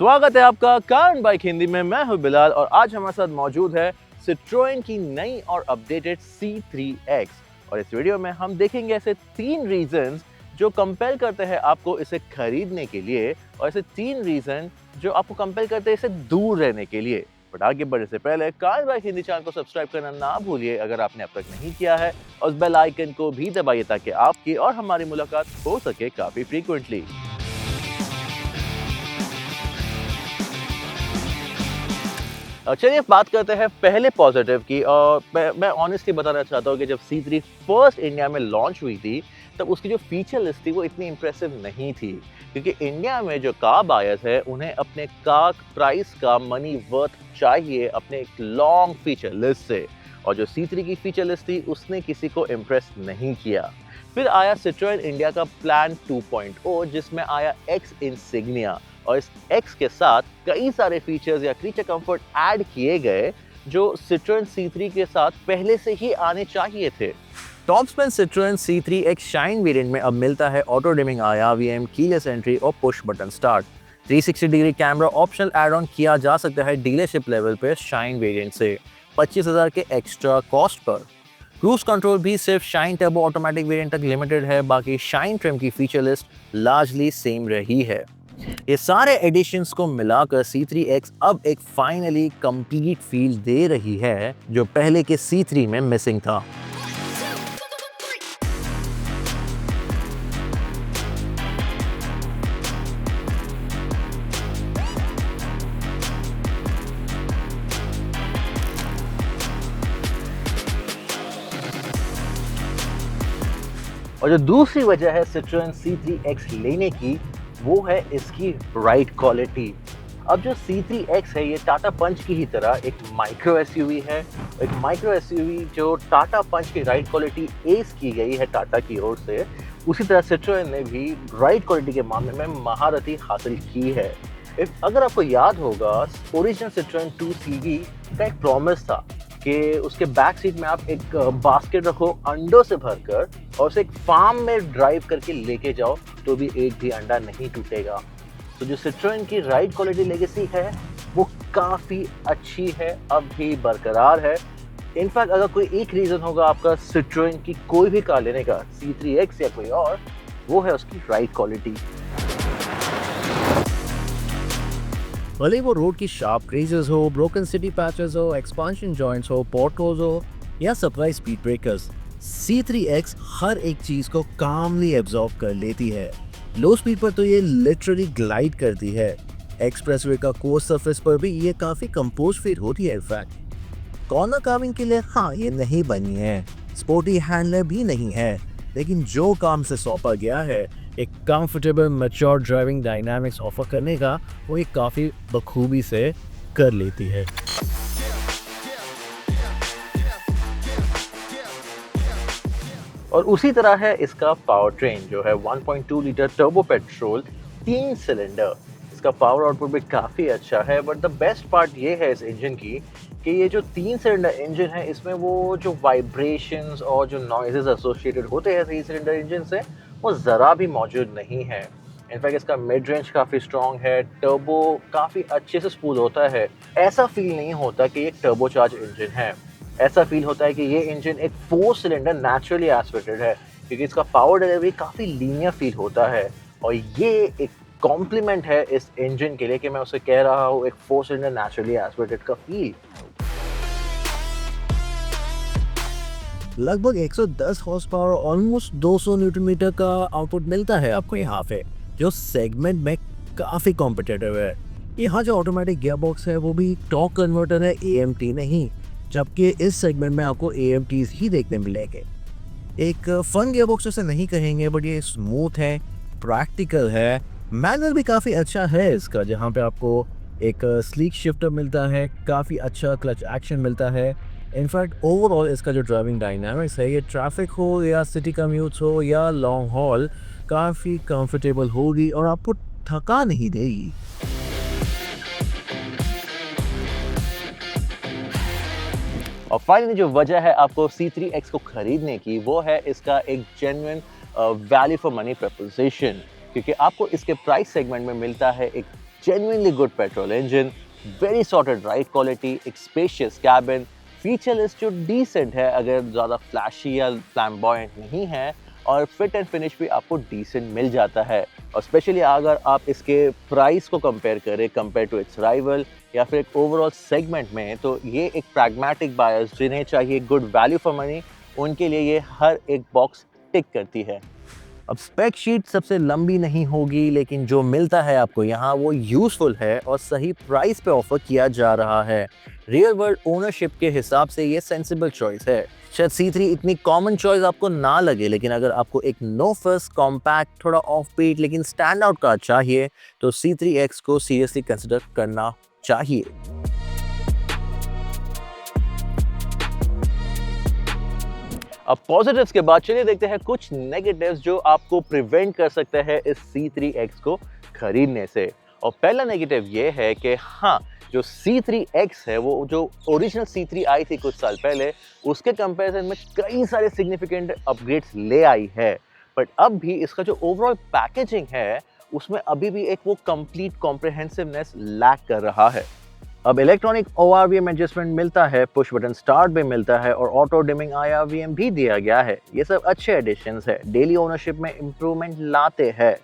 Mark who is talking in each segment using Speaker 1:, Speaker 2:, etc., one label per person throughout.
Speaker 1: स्वागत है आपका कार एंड बाइक हिंदी में। मैं हूं बिलाल और आज हमारे साथ मौजूद है सिट्रोएन की नई और अपडेटेड C3X। और इस वीडियो में हम देखेंगे ऐसे 3 रीजंस जो कंपेल करते हैं आपको इसे खरीदने के लिए, और ऐसे 3 रीजन जो आपको कंपेल करते हैं इसे दूर रहने के लिए। बट आगे बढ़ने से पहले car and bike Hindi channel को सब्सक्राइब करना ना भूलिए अगर आपने अब तक नहीं किया है, और उस बेल आइकन को भी दबाइए ताकि आपकी और हमारी मुलाकात हो सके काफी फ्रीक्वेंटली। चलिए बात करते हैं पहले पॉजिटिव की। और मैं ऑनेस्टली बताना चाहता हूँ कि जब C3 फर्स्ट इंडिया में लॉन्च हुई थी तब उसकी जो फीचर लिस्ट थी वो इतनी इंप्रेसिव नहीं थी, क्योंकि इंडिया में जो कार बायर्स है उन्हें अपने कार प्राइस का मनी वर्थ चाहिए अपने एक लॉन्ग फीचर लिस्ट से। और जो C3 की फीचर लिस्ट थी उसने किसी को इम्प्रेस नहीं किया। फिर आया सिट्रोएन इंडिया का प्लान 2.0 जिसमें आया X इंसिग्निया, और इस X के साथ कई सारे फीचर्स या क्रीचर कंफर्ट ऐड किए गए जो सिट्रोएन C3 के साथ पहले से ही आने चाहिए थे। Top spec Citroen C3X shine variant में अब मिलता है auto dimming IRVM, keyless entry और push button start. 360 degree camera optional add on किया जा सकता है डीलरशिप लेवल पे शाइन वेरिएंट से 25,000 के एक्स्ट्रा कॉस्ट पर। क्रूज कंट्रोल भी सिर्फ शाइन टर्बो ऑटोमेटिक वेरिएंट तक लिमिटेड है, बाकी शाइन ट्रिम की फीचर लिस्ट लार्जली सेम रही है। ये सारे एडिशंस को मिलाकर C3X अब एक फाइनली कंप्लीट फील दे रही है जो पहले के C3 में मिसिंग था। और जो दूसरी वजह है सिट्रोएन C3X लेने की वो है इसकी राइड क्वालिटी। अब जो C3X है ये टाटा पंच की ही तरह एक माइक्रो एसयूवी है, एक माइक्रो एसयूवी जो टाटा पंच की राइड क्वालिटी एस की गई है टाटा की ओर से, उसी तरह सिट्रोएन ने भी राइड क्वालिटी के मामले में महारथी हासिल की है। अगर आपको याद होगा ओरिजिनल सिट्रोएन 2CV का एक प्रॉमिस था कि उसके बैक सीट में आप एक बास्केट रखो अंडों से भरकर और उसे एक फार्म में ड्राइव करके लेके जाओ तो भी एक भी अंडा नहीं टूटेगा। तो जो सिट्रोएन की राइड क्वालिटी लेगेसी है वो काफ़ी अच्छी है, अब भी बरकरार है। इनफैक्ट अगर कोई एक रीज़न होगा आपका सिट्रोएन की कोई भी कार लेने का, C3X या कोई और, वो है उसकी राइड क्वालिटी।
Speaker 2: भले वो रोड की शार्प क्रेजेस हो, ब्रोकन सिटी पैचेस हो, एक्सपांशन जॉइंट्स हो, पोर्ट होल्स हो या सरप्राइज स्पीड ब्रेकर्स, C3X हर एक चीज को कामली एब्जॉर्ब कर लेती है। लो स्पीड पर तो ये लिटरली ग्लाइड करती है। एक्सप्रेसवे का कोर्स सरफेस पर भी ये काफी कंपोज फील होती है। इनफैक्ट कॉर्नर कार्विंग के लिए हाँ ये नहीं बनी है, स्पोर्टी हैंडलर भी नहीं है, लेकिन जो काम से सौंपा गया है एक comfortable mature driving dynamics offer करने का, वो एक काफ़ी बखूबी से कर लेती है।
Speaker 1: और उसी तरह है इसका पावर ट्रेन जो है 1.2 लीटर टर्बो पेट्रोल 3 सिलेंडर। इसका पावर आउटपुट भी काफ़ी अच्छा है, बट द बेस्ट पार्ट ये है इस इंजन की कि ये जो 3 सिलेंडर इंजन है इसमें वो जो वाइब्रेशंस और जो नॉइजेस एसोसिएटेड होते हैं 3 सिलेंडर इंजन से वो ज़रा भी मौजूद नहीं है। इनफैक्ट इसका मिड रेंज काफ़ी स्ट्रॉन्ग है, टर्बो काफ़ी अच्छे से स्पूल होता है। ऐसा फील नहीं होता कि एक टर्बो चार्ज इंजन है, ऐसा फील होता है कि ये इंजन एक 4 सिलेंडर नेचुरली एस्पिरेटेड है, क्योंकि इसका पावर डिलीवरी काफ़ी लीनियर फील होता है। और ये एक कॉम्प्लीमेंट है इस इंजन के लिए कि मैं उसे कह रहा हूँ एक 4 सिलेंडर नेचुरली एस्पिरेटेड का फील।
Speaker 2: लगभग 110 horse power almost 200 newton metre का आउटपुट मिलता है आपको यहाँ पे, जो सेगमेंट में काफ़ी कॉम्पिटिटिव है। यहाँ जो ऑटोमेटिक गियर बॉक्स है वो भी टॉर्क कन्वर्टर है, AMT नहीं, जबकि इस सेगमेंट में आपको AMTs ही देखने मिलेंगे। एक फन गियर बॉक्स से नहीं कहेंगे, बट ये स्मूथ है, प्रैक्टिकल है। मैनुअल भी काफ़ी अच्छा है इसका, जहाँ पे आपको एक स्लीक शिफ्टर मिलता है, काफ़ी अच्छा क्लच एक्शन मिलता है। इनफैक्ट ओवरऑल इसका जो ड्राइविंग डायनामिक्स है, ये ट्रैफिक हो या सिटी कम्यूट्स हो या लॉन्ग हॉल, काफ़ी कंफर्टेबल होगी और आपको थका नहीं देगी।
Speaker 1: और फाइनली जो वजह है आपको C3X को खरीदने की वो है इसका एक genuine value for money preposition, क्योंकि आपको इसके प्राइस सेगमेंट में मिलता है एक genuinely good petrol engine, very sorted ride quality, एक spacious cabin, फीचर लिस्ट जो डिसेंट है, अगर ज़्यादा फ्लैशी या फ्लैम्बॉयंट नहीं है, और फिट एंड फिनिश भी आपको डिसेंट मिल जाता है। और स्पेशली अगर आप इसके प्राइस को कंपेयर करें कंपेयर टू इट्स राइवल या फिर एक ओवरऑल सेगमेंट में, तो ये एक प्रैग्मेटिक बायर्स जिन्हें चाहिए गुड वैल्यू फॉर मनी, उनके लिए ये हर एक बॉक्स टिक करती है। अब स्पेक शीट सबसे लंबी नहीं होगी, लेकिन जो मिलता है आपको यहाँ वो यूज़फुल है और सही प्राइस पे ऑफर किया जा रहा है। रियल वर्ल्ड ओनरशिप के हिसाब से ये सेंसिबल चॉइस है। शायद C3 इतनी कॉमन चॉइस आपको ना लगे, लेकिन अगर आपको एक नो फर्स कॉम्पैक्ट थोड़ा ऑफ बीट लेकिन स्टैंड आउट कार चाहिए तो C3X को सीरियसली कंसिडर करना चाहिए। अब पॉजिटिव्स के बाद चलिए देखते हैं कुछ नेगेटिव्स जो आपको प्रिवेंट कर सकते हैं इस C3X को खरीदने से। और पहला नेगेटिव ये है कि हाँ, जो C3X है वो जो ओरिजिनल C3 आई थी कुछ साल पहले, उसके कंपैरिजन में कई सारे सिग्निफिकेंट अपग्रेड्स ले आई है, बट अब भी इसका जो ओवरऑल पैकेजिंग है उसमें अभी भी एक वो कंप्लीट कॉम्प्रिहेंसिवनेस लैक कर रहा है। अब इलेक्ट्रॉनिक ORVM एडजस्टमेंट मिलता है, पुश बटन स्टार्ट भी मिलता है और ऑटो डिमिंग IRVM भी दिया गया है। ये सब अच्छे एडिशंस है, डेली ओनरशिप में इम्प्रूवमेंट लाते हैं,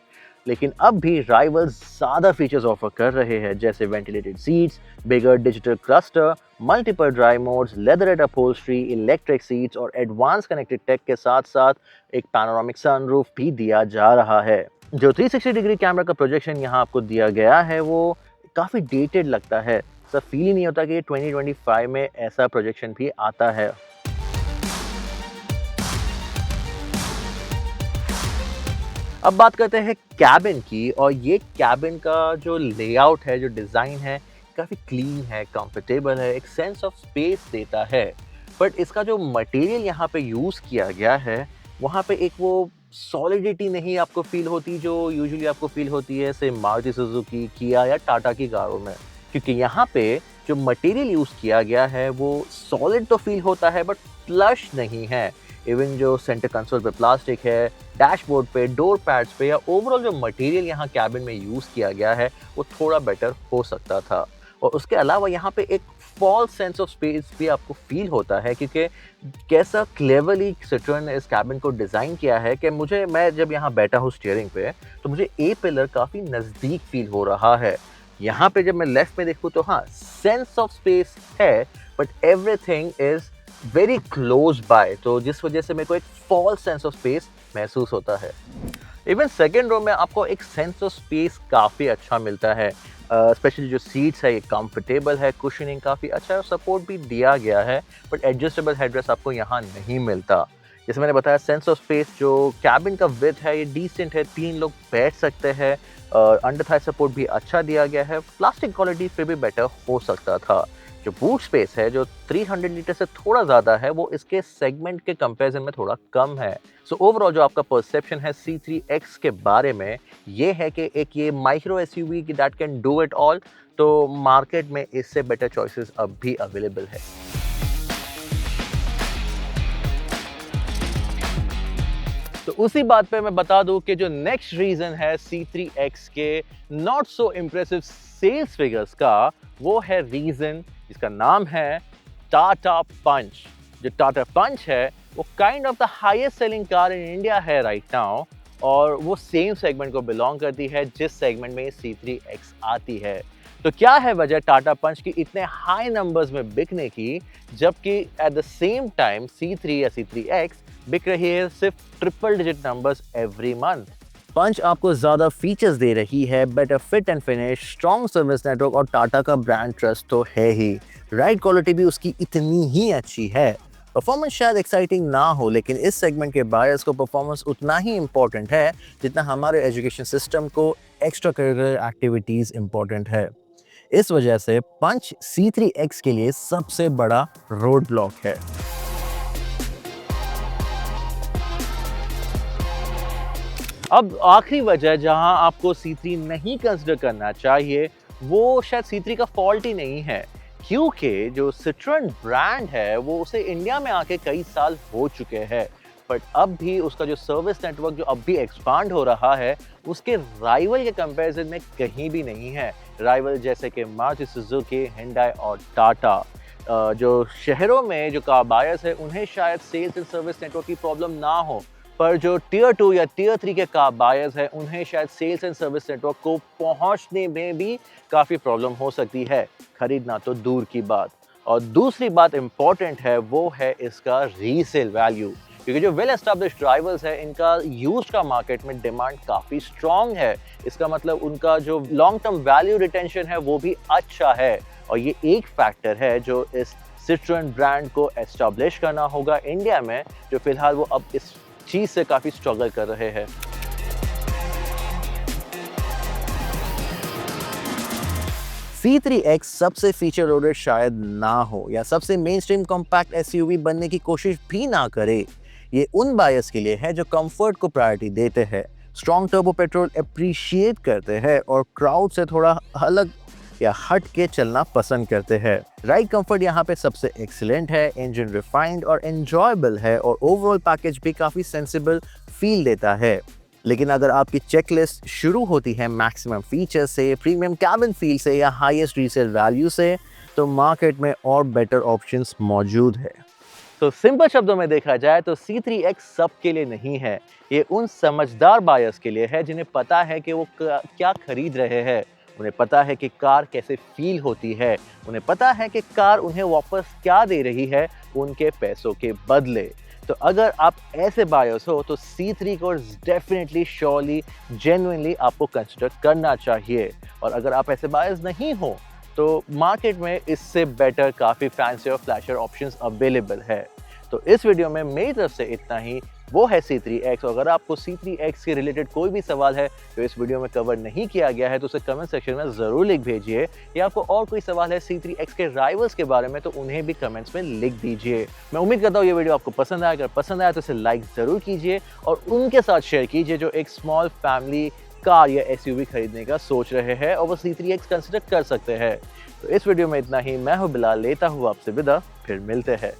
Speaker 1: लेकिन अब भी राइवल्स ज़्यादा फीचर्स ऑफर कर रहे हैं, जैसे ventilated seats, bigger digital cluster, multiple drive modes, leatherette upholstery, electric seats और एडवांस कनेक्टेड टेक के साथ साथ एक पैनोरामिक सनरूफ भी दिया जा रहा है। जो 360 डिग्री कैमरा का प्रोजेक्शन यहाँ आपको दिया गया है वो काफ़ी डेटेड लगता है, सब फील ही नहीं होता कि 2025 में ऐसा प्रोजेक्शन भी आता है। अब बात करते हैं कैबिन की, और ये कैबिन का जो लेआउट है, जो डिज़ाइन है, काफ़ी क्लीन है, कंफर्टेबल है, एक सेंस ऑफ स्पेस देता है। बट इसका जो मटेरियल यहाँ पे यूज़ किया गया है, वहाँ पे एक वो सॉलिडिटी नहीं आपको फील होती जो यूजुअली आपको फील होती है से मारुति सुजुकी, किया या टाटा की कारों में, क्योंकि यहाँ पे जो मटेरियल यूज़ किया गया है वो सॉलिड तो फील होता है बट फ्लश नहीं है। इवन जो सेंटर कंसोल पे प्लास्टिक है, डैशबोर्ड पे, डोर पैड्स पे, या ओवरऑल जो मटेरियल यहाँ कैबिन में यूज़ किया गया है वो थोड़ा बेटर हो सकता था। और उसके अलावा यहाँ पे एक फॉल्स सेंस ऑफ स्पेस भी आपको फील होता है, क्योंकि कैसा क्लेवरली सिट्रोएन ने इस कैबिन को डिज़ाइन किया है कि मैं जब यहाँ बैठा हूँ स्टीयरिंग पे तो मुझे ए पिलर काफ़ी नज़दीक फील हो रहा है। यहाँ पे जब मैं लेफ्ट में देखूँ तो हाँ, सेंस ऑफ स्पेस है, but everything is very close by, तो जिस वजह से मेरे को एक फॉल्स सेंस ऑफ स्पेस महसूस होता है। इवन सेकेंड रो में आपको एक सेंस ऑफ स्पेस काफ़ी अच्छा मिलता है, स्पेशली जो सीट्स है ये कंफर्टेबल है, कुशनिंग काफ़ी अच्छा है और सपोर्ट भी दिया गया है, बट एडजस्टेबल हेडरेस्ट आपको यहाँ नहीं मिलता। जैसे मैंने बताया, सेंस ऑफ स्पेस जो कैबिन का विड्थ है ये डिसेंट है, 3 लोग बैठ सकते हैं, अंडर थाई सपोर्ट भी अच्छा दिया गया है, प्लास्टिक क्वालिटी फिर भी बेटर हो सकता था। जो बूट स्पेस है जो 300 लीटर से थोड़ा ज़्यादा है वो इसके सेगमेंट के कंपैरिजन में थोड़ा कम है। सो ओवरऑल जो आपका परसेप्शन है C3X के बारे में ये है कि एक ये माइक्रो SUV की that can do it all, तो मार्केट में इससे बेटर चॉइसेस अब भी अवेलेबल है। तो उसी बात पे मैं बता दूं कि जो नेक्स्ट रीजन है C3X के not so impressive sales figures का, वो है रीजन जिसका नाम है टाटा पंच। जो टाटा पंच है वो kind of the highest selling car in India है राइट नाउ, और वो सेम सेगमेंट को बिलोंग करती है जिस सेगमेंट में C3X आती है। तो क्या है वजह टाटा पंच की इतने हाई नंबर्स में बिकने की, जबकि at the same time C3 या C3X बिक रही है सिर्फ triple digit numbers every month. Punch आपको ज़्यादा फीचर्स दे रही है, better fit and finish, strong service network और टाटा का ब्रांड ट्रस्ट तो है ही, राइड क्वालिटी भी उसकी इतनी ही अच्छी है। परफॉर्मेंस शायद एक्साइटिंग ना हो, लेकिन इस सेगमेंट के बायर्स को परफॉर्मेंस उतना ही इम्पोर्टेंट है जितना हमारे एजुकेशन सिस्टम को एक्स्ट्रा करिकुलर एक्टिविटीज़ इम्पोर्टेंट है। इस वजह से पंच C3X के लिए सबसे बड़ा रोड ब्लॉक है। अब आखिरी वजह जहां आपको C3 नहीं कंसिडर करना चाहिए वो शायद C3 का फॉल्ट ही नहीं है, क्योंकि जो सिट्रोएन ब्रांड है वो उसे इंडिया में आके कई साल हो चुके हैं, बट अब भी उसका जो सर्विस नेटवर्क जो अब भी एक्सपांड हो रहा है उसके राइवल के कंपैरिजन में कहीं भी नहीं है। राइवल जैसे कि मारुति सुजुकी, हिंडई और टाटा। जो शहरों में जो कार बायर्स है उन्हें शायद सेल्स एंड सर्विस नेटवर्क की प्रॉब्लम ना हो, पर जो टियर 2 या टियर 3 के कार बायर्स हैं उन्हें शायद सेल्स एंड सर्विस नेटवर्क को पहुंचने में भी काफ़ी प्रॉब्लम हो सकती है, खरीदना तो दूर की बात। और दूसरी बात इम्पॉर्टेंट है वो है इसका रीसेल वैल्यू, क्योंकि जो वेल एस्टैब्लिश्ड ड्राइवर्स है इनका यूज्ड का मार्केट में डिमांड काफ़ी स्ट्रॉन्ग है। इसका मतलब उनका जो लॉन्ग टर्म वैल्यू रिटेंशन है वो भी अच्छा है, और ये एक फैक्टर है जो इस सिट्रोएन ब्रांड को एस्टैब्लिश करना होगा इंडिया में, जो फिलहाल वो अब इस चीज़ से काफ़ी स्ट्रगल कर रहे हैं। C3X सबसे फीचर लोडेड शायद ना हो या सबसे मेन स्ट्रीम कॉम्पैक्ट एसयूवी बनने की कोशिश भी ना करे। ये उन बायर्स के लिए है जो कंफर्ट को प्रायोरिटी देते हैं, स्ट्रॉन्ग टर्बो पेट्रोल अप्रिशिएट करते हैं और क्राउड से थोड़ा अलग या हट के चलना पसंद करते हैं। राइड कंफर्ट यहाँ पे सबसे एक्सीलेंट है, इंजन रिफाइंड और एंजॉयबल है और ओवरऑल पैकेज भी काफ़ी सेंसिबल फील देता है। लेकिन अगर आपकी चेकलिस्ट शुरू होती है मैक्सिमम फीचर से, प्रीमियम कैबिन फील से या हाईएस्ट रीसेल वैल्यू से, तो मार्केट में और बेटर ऑप्शंस मौजूद है। तो सिंपल शब्दों में देखा जाए तो C3X सबके लिए नहीं है, ये उन समझदार बायर्स के लिए है जिन्हें पता है कि वो क्या खरीद रहे हैं, उन्हें पता है कि कार कैसे फील होती है, उन्हें पता है कि कार उन्हें वापस क्या दे रही है उनके पैसों के बदले। तो अगर आप ऐसे बायर्स हो तो C3 को डेफिनेटली, श्योरली, जेन्युइनली आपको कंसिडर करना चाहिए। और अगर आप ऐसे बायर्स नहीं हो तो मार्केट में इससे बेटर काफ़ी फैंसी और फ्लैशर ऑप्शंस अवेलेबल है। तो इस वीडियो में मेरी तरफ से इतना ही, वो है C3X। और अगर आपको C3X के रिलेटेड कोई भी सवाल है जो इस वीडियो में कवर नहीं किया गया है तो उसे कमेंट सेक्शन में ज़रूर लिख भेजिए, या आपको और कोई सवाल है C3X के राइवल्स के बारे में तो उन्हें भी कमेंट्स में लिख दीजिए। मैं उम्मीद करता हूँ ये वीडियो आपको पसंद आया। अगर पसंद आया तो इसे लाइक ज़रूर कीजिए और उनके साथ शेयर कीजिए जो एक स्मॉल फैमिली कार या एसयूवी खरीदने का सोच रहे हैं और वो C3X कंसिडर कर सकते हैं। तो इस वीडियो में इतना ही। मैं हूँ बिलाल, लेता हूँ आपसे विदा, फिर मिलते हैं।